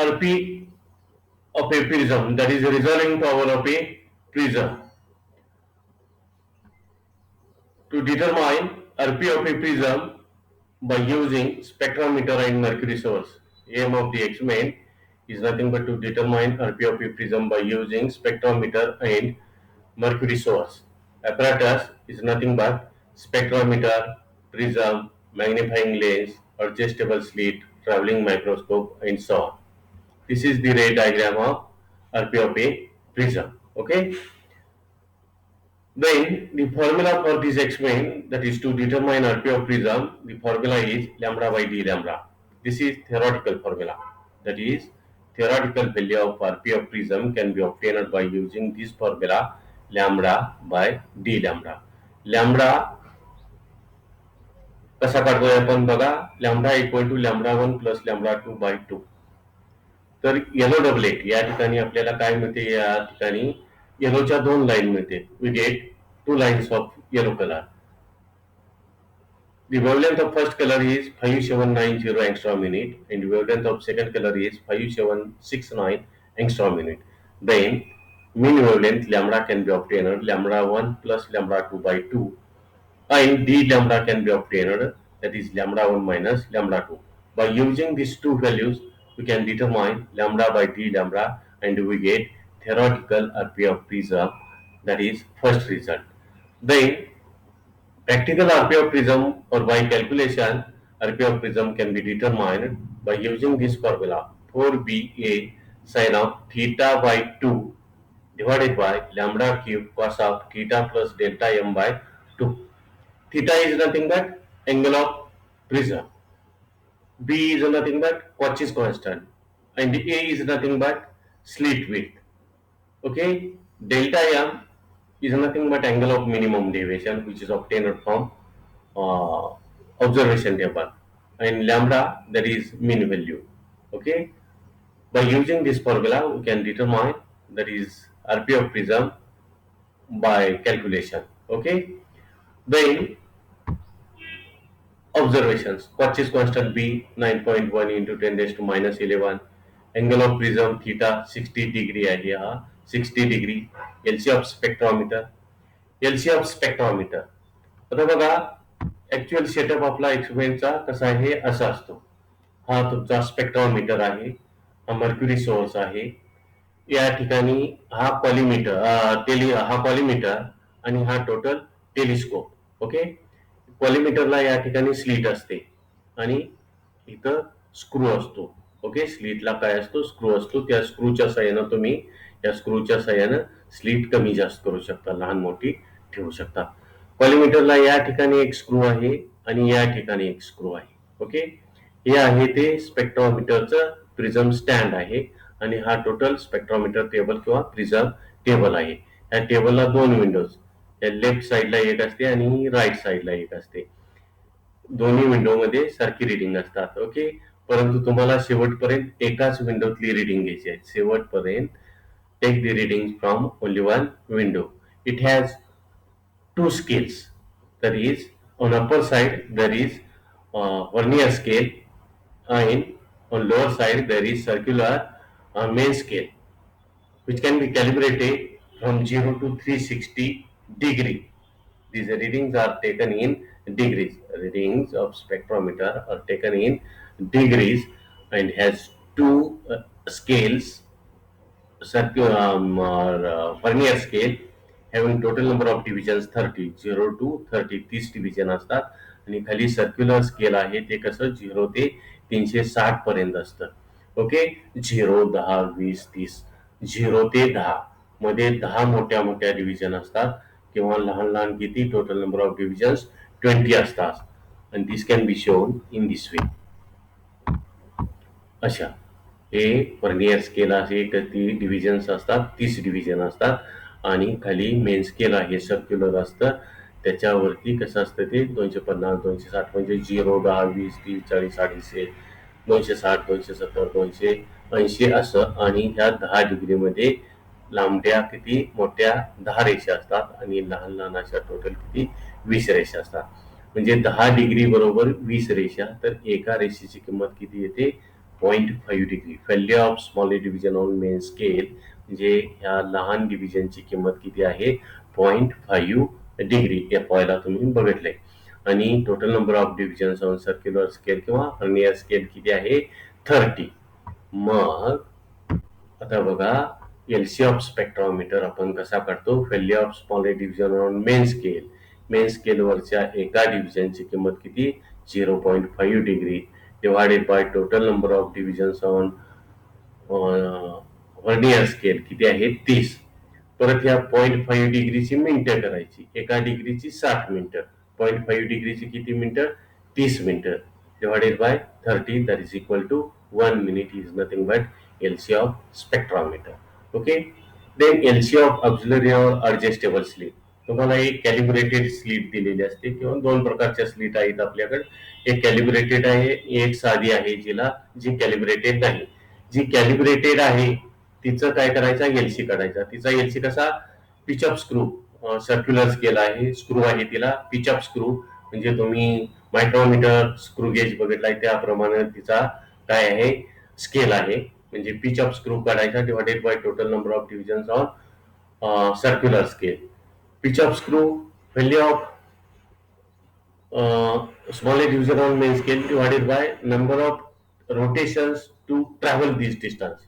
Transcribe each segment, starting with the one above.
RP of a prism, that is the resolving power of a prism. To determine RP of a prism by using spectrometer and mercury source. Aim of the experiment is nothing but to determine RP of a prism by using spectrometer and mercury source. Apparatus is nothing but spectrometer, prism, magnifying lens, adjustable slit, traveling microscope, and so on. This is the ray diagram of RP of a prism. Okay. Then the formula for this experiment, that is to determine RP of prism, the formula is lambda by d lambda. This is theoretical formula. That is, theoretical value of RP of prism can be obtained by using this formula lambda by d lambda. Lambda कसा काढतोय आपण बघा. Lambda equal to lambda 1 plus lambda 2 bye 2. तर yellow doublet या ठिकाणी आपल्याला काय मिळते, या ठिकाणी येलोच्या दोन लाईन मिळते. We get two lines of yellow color. The wavelength of first color is 5790 angstrom minute and the wavelength of second color is 5769 angstrom minute. Then mean wavelength lambda can be obtained lambda 1 plus lambda 2 by 2 and d lambda can be obtained, that is lambda 1 minus lambda 2. By using these two values we can determine lambda by d lambda and we get theoretical RP of prism, that is first result. Then practical RP of prism or by calculation RP of prism can be determined by using this formula 4BA sin of theta by 2 divided by lambda cube cos of theta plus delta m by 2. Theta is nothing but angle of prism, B is nothing but Cauchy's constant, and A is nothing but slit width. Okay, delta m is nothing but angle of minimum deviation which is obtained from observation table, and lambda, that is mean value. Okay, by using this formula we can determine, that is RP of prism by calculation. Okay, then observations. Cauchy's constant B 9.1 into 10 raised to minus 11. Angle of prism theta 60 degree आहे हा 60 degree. LC of spectrometer. LC of spectrometer. आता बघा actual setup आपला एक्सपेरिमेंटचा कसा आहे, असा असतो. हा तुमचा स्पेक्ट्रोमीटर आहे, हा मर्क्युरी सोर्स आहे, या ठिकाणी हा कॉलिमीटर हा कॉलिमीटर आणि हा टोटल टेलिस्कोप. ओके, कॉलिमीटरला या ठिकाणी स्लीट असते आणि इथं स्क्रू असतो. ओके, स्लीटला काय असतो, स्क्रू असतो. त्या स्क्रूच्या साह्यानं तुम्ही या स्क्रूच्या साह्यानं स्लीट कमी जास्त करू शकता, लहान मोठी ठेवू शकता. कॉलिमीटरला या ठिकाणी एक स्क्रू आहे आणि या ठिकाणी एक स्क्रू आहे. ओके, हे आहे ते स्पेक्ट्रोमीटरचं प्रिझम स्टँड आहे आणि हा टोटल स्पेक्ट्रोमीटर टेबल किंवा प्रिझम टेबल आहे. या टेबलला दोन विंडोज, लेफ्ट साइडला एक असते आणि राईट साइडला एक असते. दोन्ही विंडोमध्ये सारखी रिडिंग असतात. ओके, परंतु तुम्हाला शेवटपर्यंत एकाच विंडोतली रिडिंग घ्यायची आहे. शेवटपर्यंत take the reading from only one window. It has two scales, that is on upper side there is vernier scale and on lower side there is circular main scale which can be calibrated from 0 to 360 degree. These readings are taken in degrees. Readings of spectrometer are taken in degrees and has two scales, circular or vernier scale having total number of divisions 30, 0 to 30, 30 division असतात. आणि खाली circular scale आहे ते कसं 0 ते 360 पर्यंत असतं. Okay, 0, 10, 20, 30, 0 ते 10 मध्ये 10 मोठ्या मोठ्या डिव्हिजन असतात किंवा लहान लहान किती टोटल नंबर ऑफ डिव्हिजन्स 20 असतात. आणि this can be shown in this way. अशा हे वर्नियर स्केल आहे, किती डिव्हिजन्स असतात, 30 डिव्हिजन असतात. आणि खाली मेन स्केल आहे, सर्क्युलर असतं. त्याच्यावरती कसं असतं ते 250, 260 म्हणजे 0, 10, 20, 30, 40, 250, 260, 270, 280 असं. आणि ह्या 10 डिग्रीमध्ये लांबड्या किती मोठ्या 10 रेषा असतात आणि लहान लहान अशा टोटल किती 20 रेषा असतात. म्हणजे 10 डिग्री बरोबर 20 रेषा, तर एका रेषेची किंमत किती येते 0.5 degree. Value of small division on main scale म्हणजे ह्या लहान डिव्हिजनची किंमत किती आहे 0.5 डिग्री. या पॉईंटला तुम्ही बघितलंय. आणि total number of divisions on circular scale किंवा व्हर्नियर स्केल किती आहे 30. मग आता बघा एलसी ऑफ स्पेक्ट्रोमीटर आपण कसा काढतो. Value of small division on main scale. Main स्केलवरच्या एका डिव्हिजनची किंमत किती 0.5 degree divided by total number of divisions on vernier scale किती आहे 30. परत या 0.5 डिग्रीची मिनिटं करायची. एका डिग्रीची 60 मिनिटं. 0.5 डिग्रीची किती मिनिटं 30 मिनिटं divided by 30 that is equal to 1 minute is nothing but LC of spectrometer. Okay. Then LC of auxiliary or adjustable slit. तुम्हाला एक कॅलिब्रेटेड स्लिट दिलेली असते किंवा दोन प्रकारच्या स्लिट आहेत आपल्याकडे. एक कॅलिब्रेटेड आहे, एक साधी आहे जी कॅलिब्रेटेड नाही. जी कॅलिब्रेटेड आहे तिचं काय करायचं एलसी काढायचा. तिचा एलसी कसा पिचअप स्क्रू सर्क्युलर स्केल आहे, स्क्रू आहे तिला पिचअप स्क्रू म्हणजे तुम्ही मायक्रोमीटर स्क्रू गेज बघितलाय त्याप्रमाणे तिचा काय आहे स्केल आहे. म्हणजे पिचअप स्क्रू काढायचा divided by total number of divisions on circular scale. Pitch of screw value of small division on main scale divided by number of rotations to travel this distance.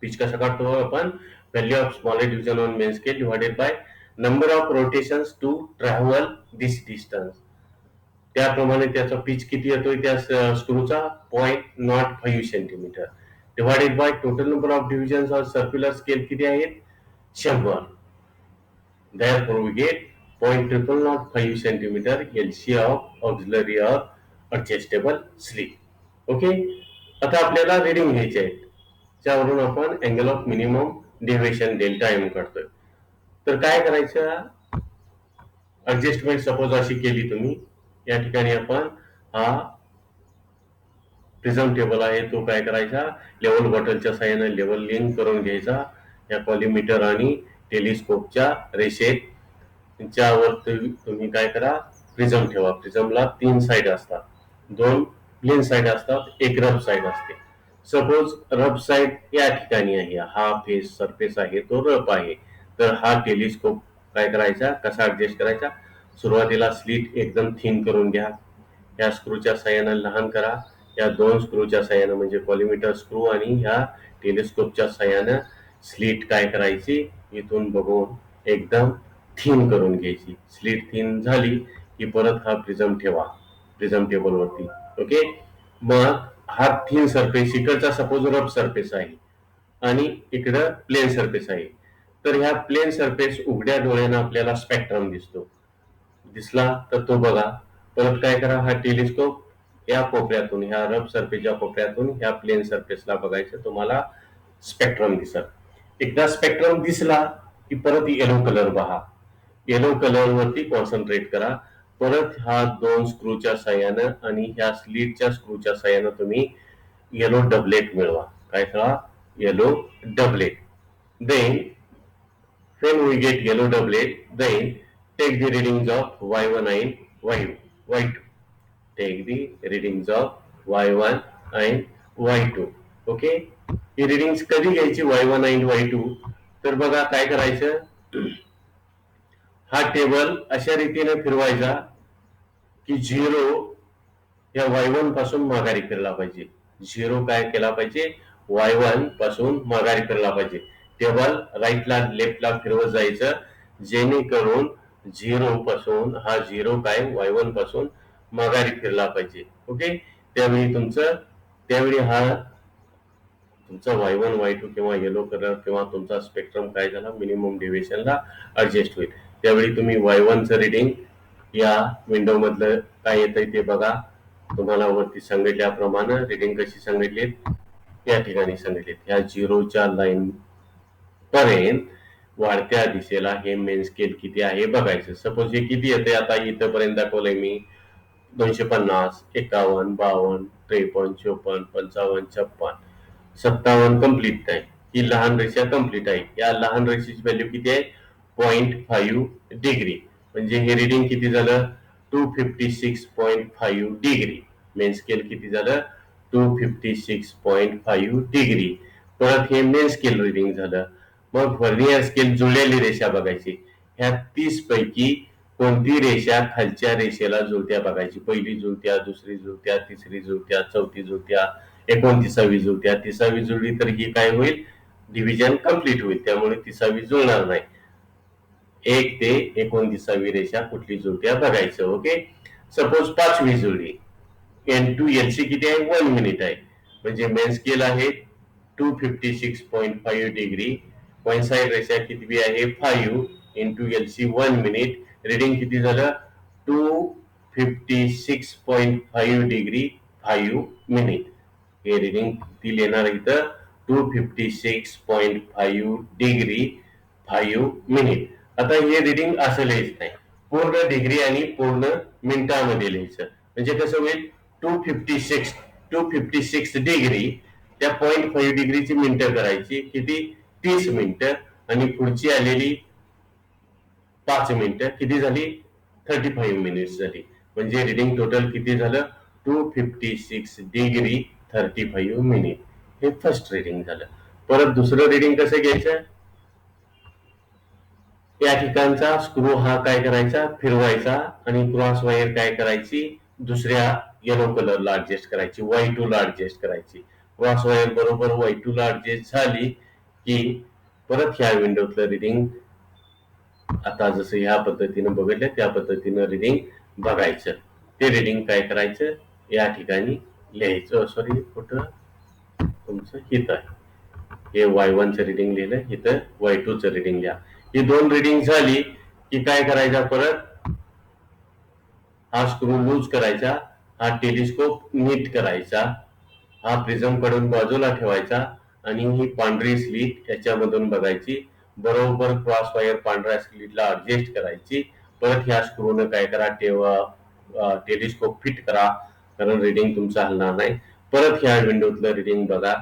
Pitch कसा काढतो आपण value of small division on main scale divided by number of rotations to travel this distance. त्याप्रमाणे त्याचा pitch किती येतोय त्या स्क्रूचा 0.05 centimetre divided by total number of divisions on circular scale किती आहेत 100. Therefore we get 0.005 centimeter LC of auxiliary or adjustable slit. Okay. आता आपल्याला रिडिंग घ्यायचे आहेत त्यावरून आपण angle of minimum deviation delta M काढतोय. तर काय करायचं ऍडजस्टमेंट सपोज अशी केली तुम्ही. या ठिकाणी आपण हा प्रिझम टेबल आहे तो काय करायचा लेवल बॉटलच्या साहाय्याने लेवल लिंक करून घ्यायचा या कॉलिमीटर आणि टेलिस्कोपच्या रेषेच्या तुम्ही काय करा प्रिझम ठेवा. प्रिझमला 3 साइड असतात, 2 प्लेन साइड असतात, एक रफ साइड असते. सपोज रफ साइड या ठिकाणी आहे, हा फेस सरफेस आहे तो रफ आहे. तर हा टेलिस्कोप काय करायचा कसा ऍडजस्ट करायचा. सुरुवातीला स्लिट एकदम थिन करून घ्या. या स्क्रूच्या साहाय्याने लहान करा. या 2 स्क्रूच्या साहाय्याने म्हणजे कॉलिमीटर स्क्रू आणि ह्या टेलिस्कोपच्या साहाय्याने स्लिट काय करायची इथून बघून एकदम थिन करून घ्यायची. स्लिट थिन झाली की परत हा प्रिझम ठेवा प्रिझम टेबल वरती. ओके. मग हा थिन सरफेस इकडचा सपोज रफ सरफेस आहे आणि इकडं प्लेन सरफेस आहे. तर ह्या प्लेन सरफेस उघड्या डोळ्यानं आपल्याला स्पेक्ट्रम दिसला तर तो बघा. परत काय करा हा टेलिस्कोप या कोपऱ्यातून ह्या रफ सरफेसच्या कोपऱ्यातून ह्या प्लेन सरफेसला बघायचं तुम्हाला स्पेक्ट्रम दिसत. एकदा स्पेक्ट्रम दिसला की परत येलो कलर पहा. येलो कलर वरती कॉन्सन्ट्रेट करा. परत हा 2 स्क्रूच्या साहाय्यानं आणि ह्या स्लिटच्या स्क्रूच्या साहाय्यानं तुम्ही येलो डबलेट मिळवा. काय करा yellow doublet. Then when we get yellow doublet then take the readings of y1 and y2. Take the readings of y1 and y2. Okay. He readings कधी घ्यायची y1 and y2 तर बघा काय करायचं हा टेबल अशा रीतीने फिरवायचा की 0 या y1 पासून माघारी फिरला पाहिजे. 0 काय केला पाहिजे y1 पासून माघारी फिरला पाहिजे. टेबल राईटला लेफ्टला फिरवत जायचं जेणेकरून 0 पासून हा 0 काय y1 पासून माघारी फिरला पाहिजे. ओके. त्यावेळी हा तुमचा y1 y2 किंवा येलो कलर किंवा तुमचा स्पेक्ट्रम काय झाला मिनिमम डेव्हिएशनला ऍडजस्ट होईल. त्यावेळी तुम्ही y1 चं रिडिंग या विंडो मधलं काय येतंय ते बघा. तुम्हाला वरती सांगितल्याप्रमाणे रिडिंग कशी सांगितलीत या ठिकाणी सांगितलीत. ह्या 0च्या लाईन पर्यंत वाढत्या दिशेला हे मेन स्केल किती आहे बघायचं. सपोज हे किती येते आता इथपर्यंत दाखवलंय मी 250 51 52 53 54 55 56 57 कम्प्लीट आहे. ही लहान रेषा कम्प्लीट आहे. या लहान रेषेची व्हॅल्यू किती आहे 0.5 डिग्री. म्हणजे हे रिडिंग किती झालं 256.5 डिग्री. मेन स्केल किती झालं 256.5 डिग्री. परत हे मेन स्केल रिडिंग झालं. मग व्हर्नियर स्केल जुळलेली रेषा बघायची. ह्या 30 पैकी कोणती रेषा खालच्या रेषेला जुळत्या बघायची. पहिली जुळत्या, दुसरी जुळत्या, तिसरी जुळत्या, चौथी जुळत्या, 29वी जुळत्या. 30वी जुळली तर ही काय होईल, डिव्हिजन कंप्लीट होईल, त्यामुळे 30वी जुळणार नाही. 1 ते 29वी रेषा कुठली जुळत्या बघायचं. ओके, सपोज 5वी जुळली. N2LC किती आहे, 1 मिनिट आहे, म्हणजे मेन स्केल आहे 256.5 डिग्री. कोइनसाइड रेषा किती आहे, 5 इंटू LC 1 मिनिट. रिडिंग किती झालं, 256.5 डिग्री 5 मिनिट. हे रिडिंग किती येणार इथं, 256.5 डिग्री 5 मिनिट. आता हे रिडिंग असं लिहायचं नाही, पूर्ण डिग्री आणि पूर्ण मिनिटामध्ये लिहायचं. म्हणजे कसं होईल, 256 डिग्री त्या 0.5 डिग्रीची मिनिटं करायची, किती, 30 मिनिटं. आणि पुढची आलेली 5 मिनिटं किती झाली, 35 मिनिट्स झाली. म्हणजे रिडिंग टोटल किती झालं, 256 डिग्री 35 मिनिट. हे फर्स्ट रिडिंग झालं. परत दुसरं रिडिंग कसं घ्यायचं, या ठिकाणचा स्क्रू हा काय करायचा, फिरवायचा, आणि क्रॉस वायर काय करायची, दुसऱ्या येलो कलरला ऍडजस्ट करायची, Y2 ला ऍडजस्ट करायची. क्रॉस वायर बरोबर Y2 ला ऍडजस्ट झाली की परत ह्या विंडोतलं रिडिंग आता जसं ह्या पद्धतीनं बघितलं त्या पद्धतीनं रिडिंग बघायचं. ते रिडिंग काय करायचं, या ठिकाणी लिहायचं. सॉरी, कुठं तुमचं हित आहे, हे Y1 चं रिडिंग लिहिलं, इथं Y2 चं रिडिंग लिहा. ही दोन रिडिंग झाली की काय करायचा, परत हा स्क्रू लूज करायचा, हा टेलिस्कोप नीट करायचा, हा प्रिझम कडून बाजूला ठेवायचा, आणि ही पांढरी स्लीट याच्यामधून बघायची. बरोबर क्रॉस वायर पांढऱ्या स्लीटला ऍडजस्ट करायची. परत ह्या स्क्रूनं काय करा, टेलिस्कोप फिट करा, कारण रिडिंग तुमचं हलणार नाही. परत ह्या विंडोतलं रिडिंग बघा,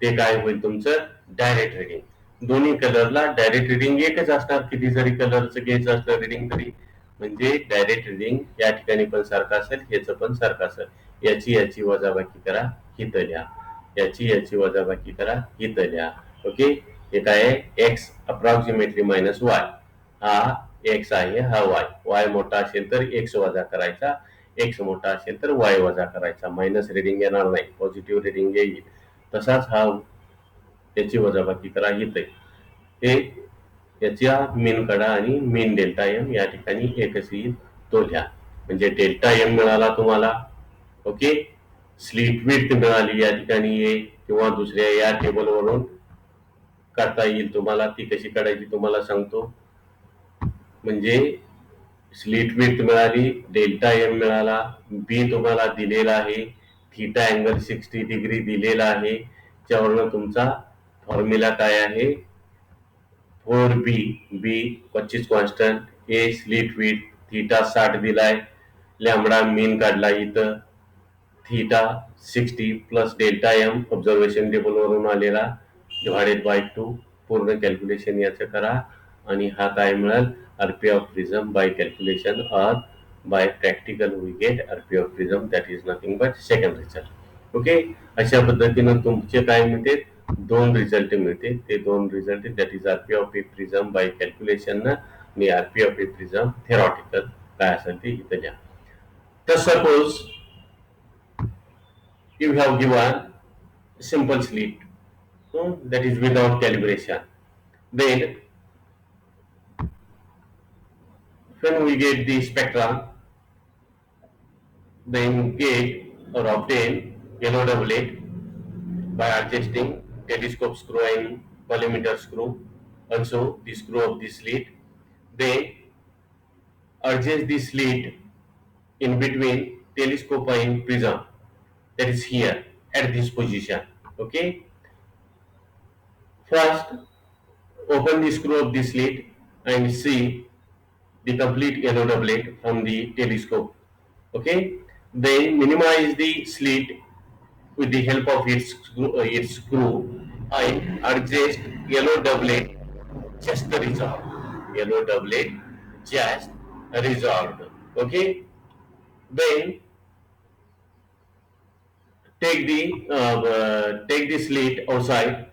ते काय होईल तुमचं, डायरेक्ट रिडिंग. दोन्ही कलरला डायरेक्ट रिडिंग एकच असणार, किती जरी कलरचं घ्यायचं असलं रिडिंग तरी. म्हणजे डायरेक्ट रिडिंग या ठिकाणी पण सारखं असेल, याचं पण सारखं असेल. याची वजाबाकी करा, हिथं लिहा, याची वजाबाकी करा, हिथं लिहा. ओके, हे काय आहे, एक्स अप्रॉक्सिमेटली मायनस वाय. हा एक्स आहे, हा वाय. वाय मोठा असेल तर एक्स वजा करायचा, एक्स मोठा असेल तर वाय वजा करायचा. मायनस रिडिंग येणार नाही, पॉझिटिव्ह रिडिंग येईल. तसाच हा याची वजाबाकी करा, हिथं हे याच्या मीन काढा, आणि मीन डेल्टा एम या ठिकाणी एकच येईल, तो लिहा. म्हणजे डेल्टा एम मिळाला तुम्हाला. ओके, स्लीट विड्थ मिळाली या ठिकाणी ये, किंवा दुसऱ्या या टेबलवरून काढता येईल तुम्हाला. ती कशी काढायची तुम्हाला सांगतो. म्हणजे स्लीट विड्थ मिळाली, डेल्टा एम मिळाला, बी तुम्हाला दिलेला आहे, थीटा अँगल 60 डिग्री दिलेला आहे. त्यावरनं तुमचा फॉर्म्युला काय आहे, 4b, B 25 constant, A slit width, theta 60 दिलाय, लॅम्बडा मीन काढला इथं, theta 60 plus delta M observation table वरून आलेला डिवायडेड बाय 2. पूर्ण कॅल्क्युलेशन याचं करा, आणि हा काय मिळेल, RP of prism by calculation or by practical we get RP of prism, that is nothing but second result. Okay, अशा पद्धतीनं तुमचे काय मिळते, दोन रिझल्ट मिळते. ते दोन result, that is RP of a prism by calculation आणि RP of a prism theoretical काय असेल ते इथं द्या. तर suppose you have given simple slit, that is without calibration. Then when we get the spectrum, then get or obtain yellow doublet by adjusting telescope screw and collimator screw, also the screw of the slit. Then adjust the slit in between telescope and prism, that is here at this position. Okay, first open the screw of the slit and see the complete yellow doublet from the telescope. Okay, then minimize the slit with the help of its screw and adjust yellow doublet just resolved. Yellow doublet just resolved. Okay, then take the slit outside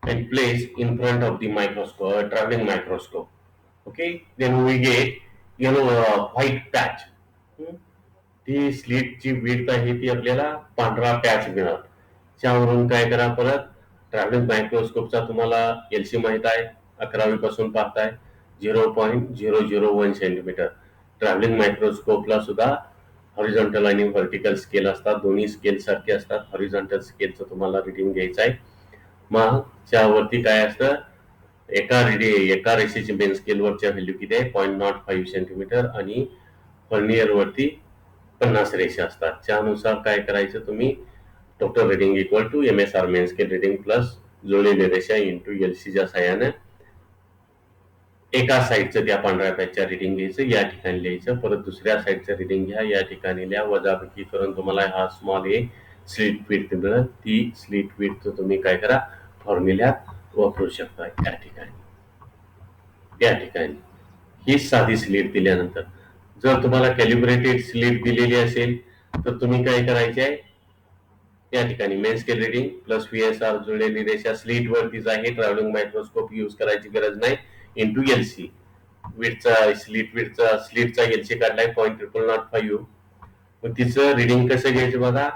and place in front of the microscope, traveling microscope. Okay, then we get white patch. Hmm? ती स्लीटची width आहे ती आपल्याला पांढरा patch मिळणार. त्यावरून काय करा, परत ट्रॅव्हलिंग मायक्रोस्कोपचा तुम्हाला एलसी माहित आहे, 11वी पासून पाहताय. 0.001 सेंटीमीटर. ट्रॅव्हलिंग मायक्रोस्कोपला सुद्धा हॉरिझॉन्टल आणि व्हर्टिकल स्केल असतात. दोन्ही स्केल सारखे असतात. हॉरिझॉन्टल स्केलचं तुम्हाला रिडिंग घ्यायचं आहे. मग त्यावरती काय असतं, एका रेषेची मेन स्केलवरच्या व्हॅल्यू किती आहे, 0.05 सेंटीमीटर आणि व्हर्नियर वरती 50 रेषा असतात. त्यानुसार काय करायचं तुम्ही, total reading equal to MSR main scale reading plus जुळलेली रेषा इंटू LCच्या साह्याने एका साईडचं त्या पांढऱ्या पॅचच्या रिडिंग घ्यायचं, या ठिकाणी लिहायचं. परत दुसऱ्या साईडचं रिडिंग घ्या, या ठिकाणी लिहा. वजाबाकी करून तुम्हाला हा स्मॉल ए स्लीट विड्थ मिळेल. ती स्लीट विड्थ तुम्ही काय करा, फॉर्म्युल्यात वापरू शकता. या ठिकाणी ही साधी स्लीट दिल्यानंतर जर तुम्हाला कॅलिब्रेटेड स्लीट दिलेली असेल तर तुम्ही काय करायचे आहे, या ठिकाणी main scale reading plus VSR जुळलेली रेषा स्लीट वरतीच आहे. ट्रॅव्हलिंग मायक्रोस्कोप यूज करायची गरज नाही. इंटू LC स्लीटचा LC काढलाय 0.005. मग तिचं रिडिंग कसं घ्यायचं बघा.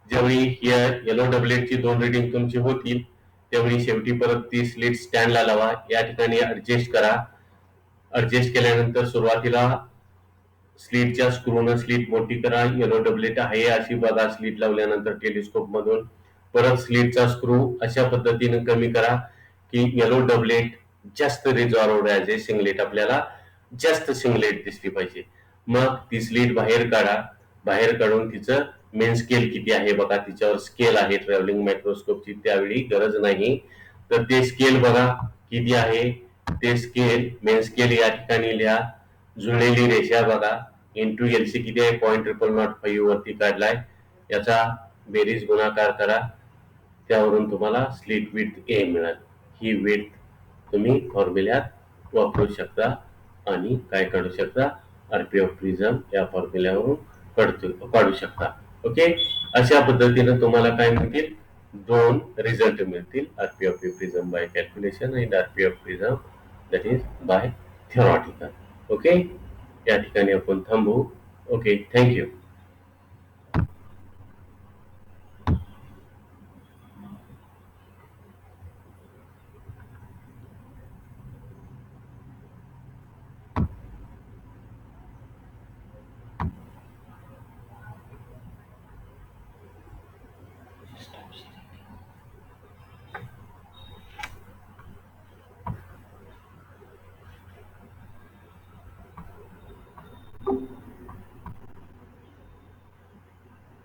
ज्यावेळी येलो डबलेटची 2 रिडिंग तुमची होतील त्यावेळी शेवटी परत ती स्लीट स्टँडला लावा. या ठिकाणी ऍडजस्ट करा. ऍडजस्ट केल्यानंतर सुरुवातीला स्लीटच्या स्क्रूनं स्लीट मोठी करा. येलो डबलेट आहे अशी बघा स्लीट लावल्यानंतर टेलिस्कोप मधून. परत स्लीटचा स्क्रू अशा पद्धतीने कमी करा की येलो डबलेट जास्त रिझॉल्व्ड आहे. सिंगलेट आपल्याला जास्त सिंगलेट दिसली पाहिजे. मग ती स्लीट बाहेर काढा. बाहेर काढून तिचं मेन स्केल किती आहे बघा. तिच्यावर स्केल आहे ट्रॅव्हलिंग मायक्रोस्कोपची, त्यावेळी गरज नाही. तर ते स्केल बघा किती आहे. ते स्केल मेन स्केल या ठिकाणी लिहा. जुळलेली रेषा बघा. इंटू LC किती आहे, 0.005 वरती काढलाय. याचा बेरीज गुणाकार करा. त्यावरून तुम्हाला स्लीट विड्थ A मिळेल. ही विड्थ तुम्ही फॉर्म्युल्यात वापरू शकता आणि काय काढू शकता, RP ऑफ प्रिझम या फॉर्म्युल्यावरून काढू शकता. ओके, अशा पद्धतीने तुम्हाला काय मिळतील, 2 रिझल्ट मिळतील. RP of prism by calculation आणि RP of prism that is by theoretical. Okay, या ठिकाणी आपण थांबू. Okay, thank you.